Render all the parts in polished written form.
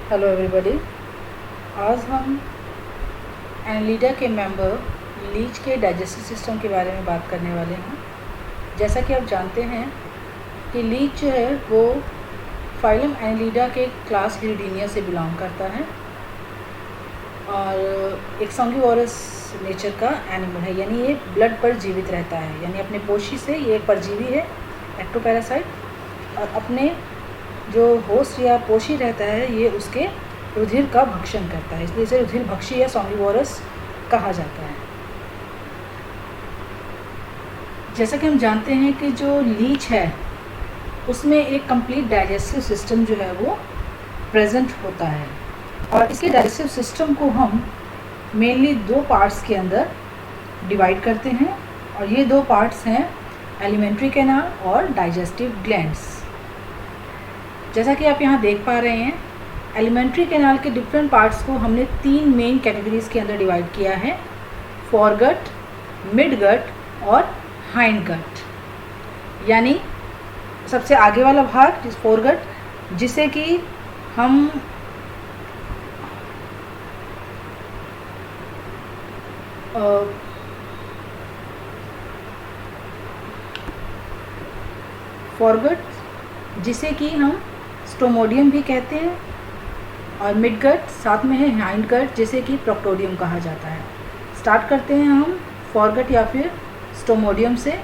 Hello everybody. आज हम Annelida के मेंबर लीच के डाइजेस्टिव सिस्टम के बारे में बात करने वाले हैं। जैसा कि आप जानते हैं कि लीच जो है वो फाइलम एनालिडा के क्लास हिरिडीनिया से बिलोंग करता है और एक सॉन्गिवोरस नेचर का एनिमल है, यानी ये ब्लड पर जीवित रहता है, यानी अपने पोषी से ये एक परजीवी है, एक्टोपैरासाइट, और अपने जो होस्ट या पोषी रहता है ये उसके रुधिर का भक्षण करता है, इसलिए इसे रुधिर भक्षी या सॉन्गिवोरस कहा जाता है। जैसा कि हम जानते हैं कि जो लीच है उसमें एक कंप्लीट डाइजेस्टिव सिस्टम जो है वो प्रेजेंट होता है और इसके डाइजेस्टिव सिस्टम को हम मेनली दो पार्ट्स के अंदर डिवाइड करते हैं और ये दो पार्ट्स हैं एलिमेंट्री कैनाल और डाइजेस्टिव ग्लैंड्स। जैसा कि आप यहाँ देख पा रहे हैं, एलिमेंट्री कैनाल के डिफरेंट पार्ट्स को हमने तीन मेन कैटेगरीज के अंदर डिवाइड किया है, फोरगट, मिड गट और हाइंड गट। यानी सबसे आगे वाला भाग फोरगट, जिसे कि हम स्टोमोडियम भी कहते हैं, और मिड गट साथ में है हाइंड गट जिसे कि प्रोक्टोडियम कहा जाता है। स्टार्ट करते हैं हम फोरगट या फिर स्टोमोडियम से।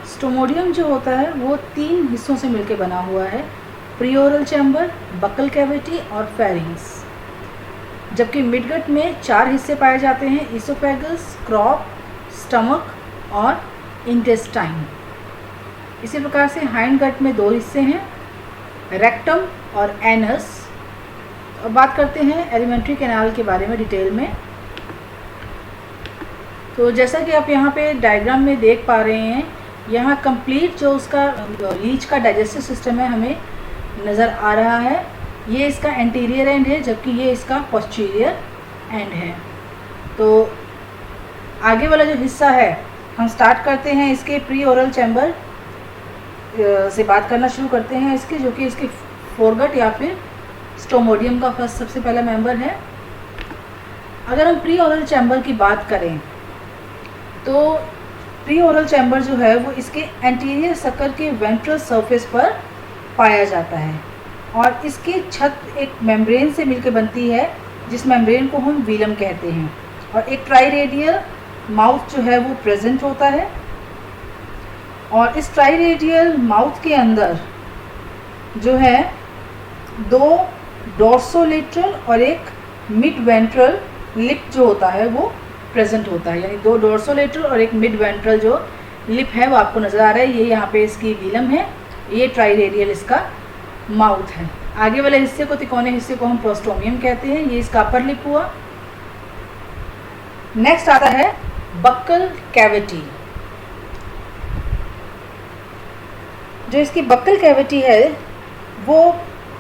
स्टोमोडियम जो होता है वो तीन हिस्सों से मिलकर बना हुआ है, प्रीओरल चैम्बर, बक्कल कैविटी और फेरिंग्स। जबकि मिड गट में चार हिस्से पाए जाते हैं, इसोफेगस, क्रॉप, स्टमक और इंटेस्टाइन। इसी प्रकार से हाइंड गट में दो हिस्से हैं, रेक्टम और एनस। अब बात करते हैं एलिमेंट्री कैनाल के बारे में डिटेल में। तो जैसा कि आप यहाँ पे डायग्राम में देख पा रहे हैं, यहाँ कंप्लीट जो उसका लीच का डाइजेस्टिव सिस्टम है हमें नज़र आ रहा है। ये इसका एंटीरियर एंड है जबकि ये इसका पोस्टीरियर एंड है। तो आगे वाला जो हिस्सा है हम स्टार्ट करते हैं इसके प्री ओरल चैम्बर से बात करना शुरू करते हैं इसके, जो कि इसके फोरगट या फिर स्टोमोडियम का फर्स्ट सबसे पहला मेंबर है। अगर हम प्री ओरल चैम्बर की बात करें तो प्री ओरल चैम्बर जो है वो इसके एंटीरियर सकर के वेंट्रल सरफेस पर पाया जाता है और इसकी छत एक मेम्ब्रेन से मिलकर बनती है, जिस मेम्ब्रेन को हम वीलम कहते हैं, और एक ट्राई रेडियल माउथ जो है वो प्रेजेंट होता है। और इस ट्राई रेडियल माउथ के अंदर जो है दो डोर्सोलेटरल और एक मिड वेंट्रल लिप जो होता है वो प्रेजेंट होता है, यानी दो डोर्सोलेटरल और एक मिड वेंट्रल जो लिप है वो आपको नज़र आ रहा है। ये यहाँ पे इसकी वीलम है, ये ट्राई रेडियल इसका माउथ है। आगे वाले हिस्से को, तिकोने हिस्से को हम प्रोस्टोमियम कहते हैं, ये इसका अपर लिप हुआ। नेक्स्ट आता है बक्कल कैविटी। जो इसकी बक्कल कैविटी है वो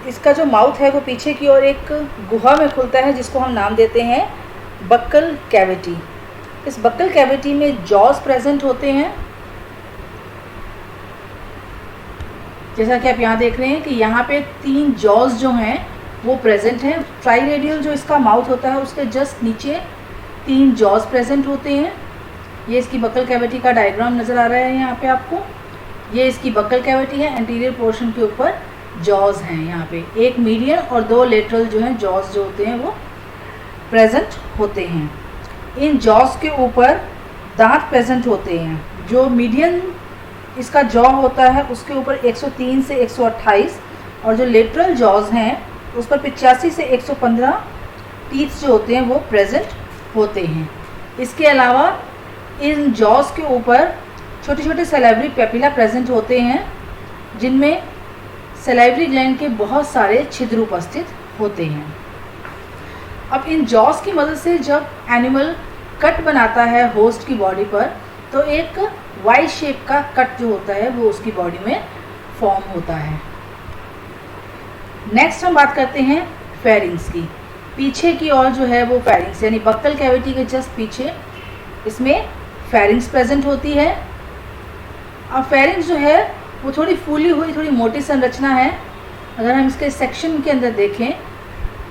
इसका जो माउथ है वो पीछे की ओर एक गुहा में खुलता है जिसको हम नाम देते हैं बक्कल कैविटी। इस बक्कल कैविटी में जॉज प्रेजेंट होते हैं, जैसा कि आप यहाँ देख रहे हैं कि यहाँ पे तीन जॉज जो हैं वो प्रेजेंट हैं। ट्राई रेडियल जो इसका माउथ होता है उसके जस्ट नीचे तीन जॉज प्रेजेंट होते हैं। ये इसकी बक्कल कैविटी का डायग्राम नज़र आ रहा है यहाँ पे आपको। ये इसकी बक्कल कैविटी है, एंटीरियर पोर्शन के ऊपर जॉज हैं, यहाँ पे एक मीडियन और दो लेटरल जो हैं जॉज जो होते हैं वो प्रेजेंट होते हैं। इन जॉज के ऊपर दांत प्रेजेंट होते हैं। जो मीडियन इसका जॉ होता है उसके ऊपर 103 से 128 और जो लेटरल जॉज हैं उस पर 85 से 115 टीथ जो होते हैं वो प्रेजेंट होते हैं। इसके अलावा इन जॉज के ऊपर छोटे छोटे सैलिवरी पेपिला प्रेजेंट होते हैं जिनमें सैलिवरी ग्लैंड के बहुत सारे छिद्र उपस्थित होते हैं। अब इन जॉज की मदद से जब एनिमल कट बनाता है होस्ट की बॉडी पर तो एक वाई शेप का कट जो होता है वो उसकी बॉडी में फॉर्म होता है। नेक्स्ट हम बात करते हैं फेरिंग्स की। पीछे की ओर जो है वो फेरिंग्स, यानी बक्कल कैविटी के जस्ट पीछे इसमें फेरिंग्स प्रेजेंट होती है। अब फेरिंग्स जो है वो थोड़ी फूली हुई, थोड़ी मोटी संरचना है। अगर हम इसके सेक्शन के अंदर देखें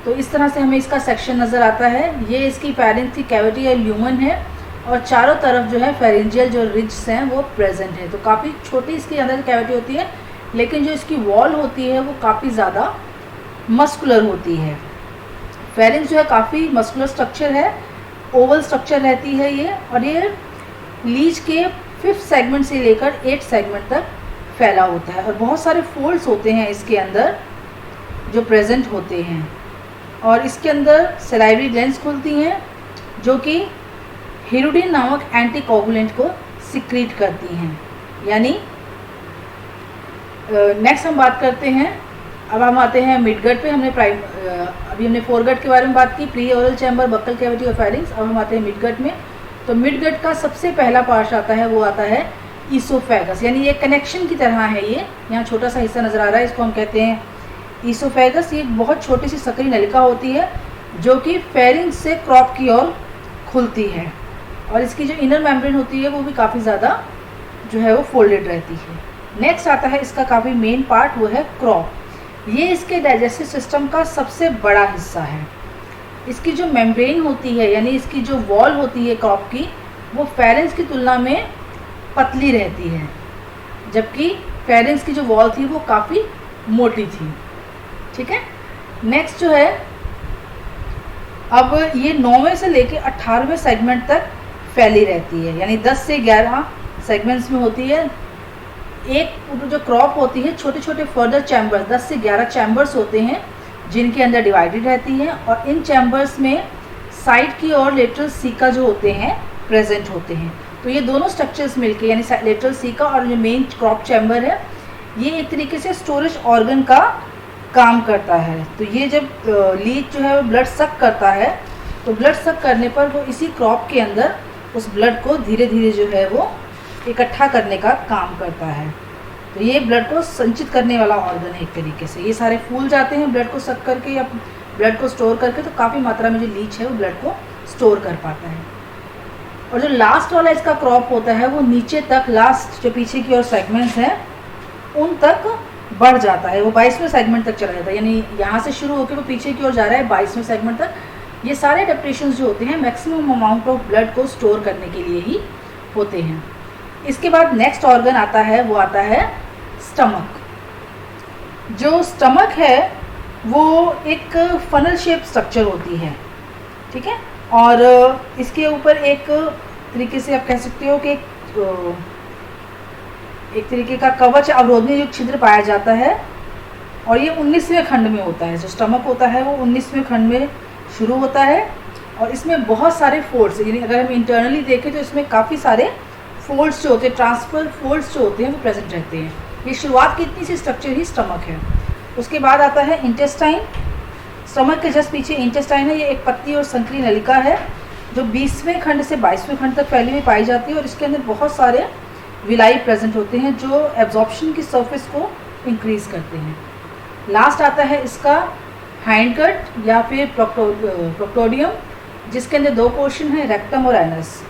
तो इस तरह से हमें इसका सेक्शन नज़र आता है। ये इसकी फेरेंज की कैविटी या ल्यूमन है और चारों तरफ जो है फेरेंजियल जो रिज्स हैं वो प्रेजेंट है। तो काफ़ी छोटी इसके अंदर कैविटी होती है, लेकिन जो इसकी वॉल होती है वो काफ़ी ज़्यादा मस्कुलर होती है। फेरेंज जो है काफ़ी मस्कुलर स्ट्रक्चर है, ओवल स्ट्रक्चर रहती है ये, और ये लीच के 5th सेगमेंट से लेकर 8th सेगमेंट तक फैला होता है और बहुत सारे फोल्ड्स होते हैं इसके अंदर जो प्रेजेंट होते हैं। और इसके अंदर सलाइवरी ग्लैंड्स खुलती हैं जो कि हिरुडिन नामक एंटीकोगुलेंट को सिक्रीट करती हैं। यानी नेक्स्ट हम बात करते हैं, अब हम आते हैं मिडगट पे। अभी हमने फोरगट के बारे में बात की, pre oral chamber, buccal cavity और फेरिंग्स। अब हम आते हैं मिडगट में। तो मिडगट का सबसे पहला पार्ट आता है, वो आता है ईसोफेगस, यानी ये कनेक्शन की तरह है। ये यहाँ छोटा सा हिस्सा नज़र आ रहा है, इसको हम कहते हैं ईसोफेगस। ये एक बहुत छोटी सी सकरी नलिका होती है जो कि फेरिंग्स से क्रॉप की ओर खुलती है, और इसकी जो इनर मेम्ब्रेन होती है वो भी काफ़ी ज़्यादा जो है वो फोल्डेड रहती है। नेक्स्ट आता है इसका काफ़ी मेन पार्ट, वो है क्रॉप। ये इसके डाइजेस्टिव सिस्टम का सबसे बड़ा हिस्सा है। इसकी जो मेम्ब्रेन होती है, यानी इसकी जो वॉल होती है क्रॉप की, वो फेरेंस की तुलना में पतली रहती है, जबकि फेरेंस की जो वॉल थी वो काफ़ी मोटी थी। ठीक है। नेक्स्ट जो है, अब ये 9वें से लेके 18वें सेगमेंट तक फैली रहती है, यानी 10 से 11 सेगमेंट्स में होती है। एक जो क्रॉप होती है, छोटे छोटे फर्दर चैम्बर्स, 10 से 11 चैम्बर्स होते हैं जिनके अंदर डिवाइडेड रहती हैं, और इन चैम्बर्स में साइड की और लेटरल सीका जो होते हैं प्रेजेंट होते हैं। तो ये दोनों स्ट्रक्चर्स मिलके, यानी लेटरल सीका और जो मेन क्रॉप चैम्बर है, ये एक तरीके से स्टोरेज ऑर्गन का काम करता है। तो ये जब लीच जो है वो ब्लड सक करता है, तो ब्लड सक करने पर वो इसी क्रॉप के अंदर उस ब्लड को धीरे धीरे जो है वो इकट्ठा करने का काम करता है। तो ये ब्लड को संचित करने वाला ऑर्गन है एक तरीके से। ये सारे फूल जाते हैं ब्लड को सक करके या ब्लड को स्टोर करके, तो काफ़ी मात्रा में जो लीच है वो ब्लड को स्टोर कर पाता है। और जो लास्ट वाला इसका क्रॉप होता है वो नीचे तक, लास्ट जो पीछे की ओर सेगमेंट्स हैं उन तक बढ़ जाता है। वो 22वें सेगमेंट तक चला जाता है, यानी यहाँ से शुरू होकर वो पीछे की ओर जा रहा है 22वें सेगमेंट तक। ये सारे एडेप्टेशंस जो होते हैं मैक्सिमम अमाउंट ऑफ ब्लड को स्टोर करने के लिए ही होते हैं। इसके बाद नेक्स्ट ऑर्गन आता है, वो आता है स्टमक। जो स्टमक है वो एक फनल शेप स्ट्रक्चर होती है। ठीक है। और इसके ऊपर एक तरीके से आप कह सकते हो कि एक तरीके का कवच अवरोधनीय जो छिद्र पाया जाता है, और ये 19वें खंड में होता है। जो स्टमक होता है वो 19वें खंड में शुरू होता है, और इसमें बहुत सारे फोल्ड्स, यानी अगर हम इंटरनली देखें तो इसमें काफ़ी सारे फोल्ड्स जो होते हैं, ट्रांसफर फोल्ड्स जो होते हैं वो प्रेजेंट रहते हैं। ये शुरुआत की इतनी सी स्ट्रक्चर ही स्टमक है। उसके बाद आता है इंटेस्टाइन। स्टमक के जस्ट पीछे इंटेस्टाइन है। ये एक पतली और संकरी नलिका है जो 20वें खंड से 22वें खंड तक फैली हुई पाई जाती है, और इसके अंदर बहुत सारे विलाई प्रेजेंट होते हैं जो एब्जॉर्प्शन की सरफेस को इंक्रीज करते हैं। लास्ट आता है इसका हाइंडगट या फिर प्रोक्टोडियम, जिसके अंदर 2 पोर्शन है, रेक्टम और एनस।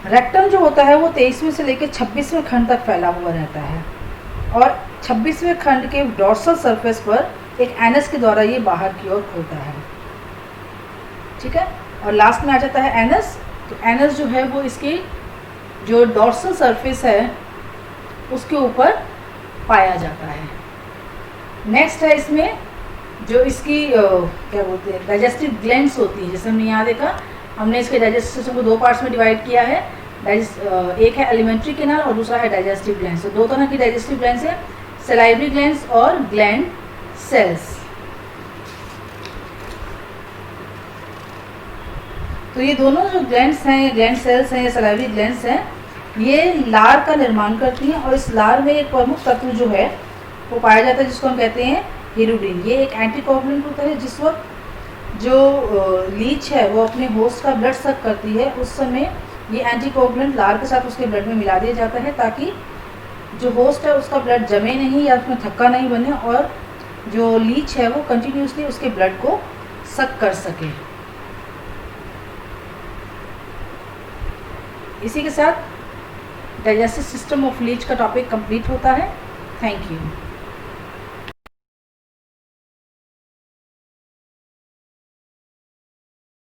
रेक्टम जो होता है वो 23वें से लेकर 26वें खंड तक फैला हुआ रहता है, और 26वें खंड के डॉर्सल सरफेस पर एक एनस के द्वारा ये बाहर की ओर खुलता है। ठीक है। और लास्ट में आ जाता है एनस। तो एनस जो है वो इसकी जो डॉर्सल सरफेस है उसके ऊपर पाया जाता है। नेक्स्ट है इसमें जो इसकी क्या बोलते हैं, डाइजेस्टिव ग्लैंड्स होती है। जैसे हमने यहाँ देखा, हमने इसके डाइजेस्टिव सिस्टम को 2 पार्ट्स में डिवाइड किया है। एक है एलिमेंट्री कैनाल और दूसरा है डाइजेस्टिव ग्लैंड्स। तो 2 तरह की डाइजेस्टिव ग्लैंड्स है, सलाइवरी ग्लैंड्स और ग्लैंड सेल्स। तो ये दोनों जो ग्लैंड्स हैं, ग्लैंड सेल्स हैं या सलाइवरी ग्लैंड्स हैं, ये लार का निर्माण करती हैं, और इस लार में एक प्रमुख तत्व जो है वो पाया जाता है जिसको हम कहते हैं हिरुडिन। ये एक एंटीकोगुलेंट होता है। जिस वक्त जो लीच है वो अपने होस्ट का ब्लड सक करती है, उस समय ये एंटीकोगुलेंट लार के साथ उसके ब्लड में मिला दिया जाता है, ताकि जो होस्ट है उसका ब्लड जमे नहीं या उसमें थक्का नहीं बने, और जो लीच है वो कंटिन्यूसली उसके ब्लड को सक कर सके। इसी के साथ डाइजेस्टिव सिस्टम ऑफ लीच का टॉपिक कंप्लीट होता है। Thank you.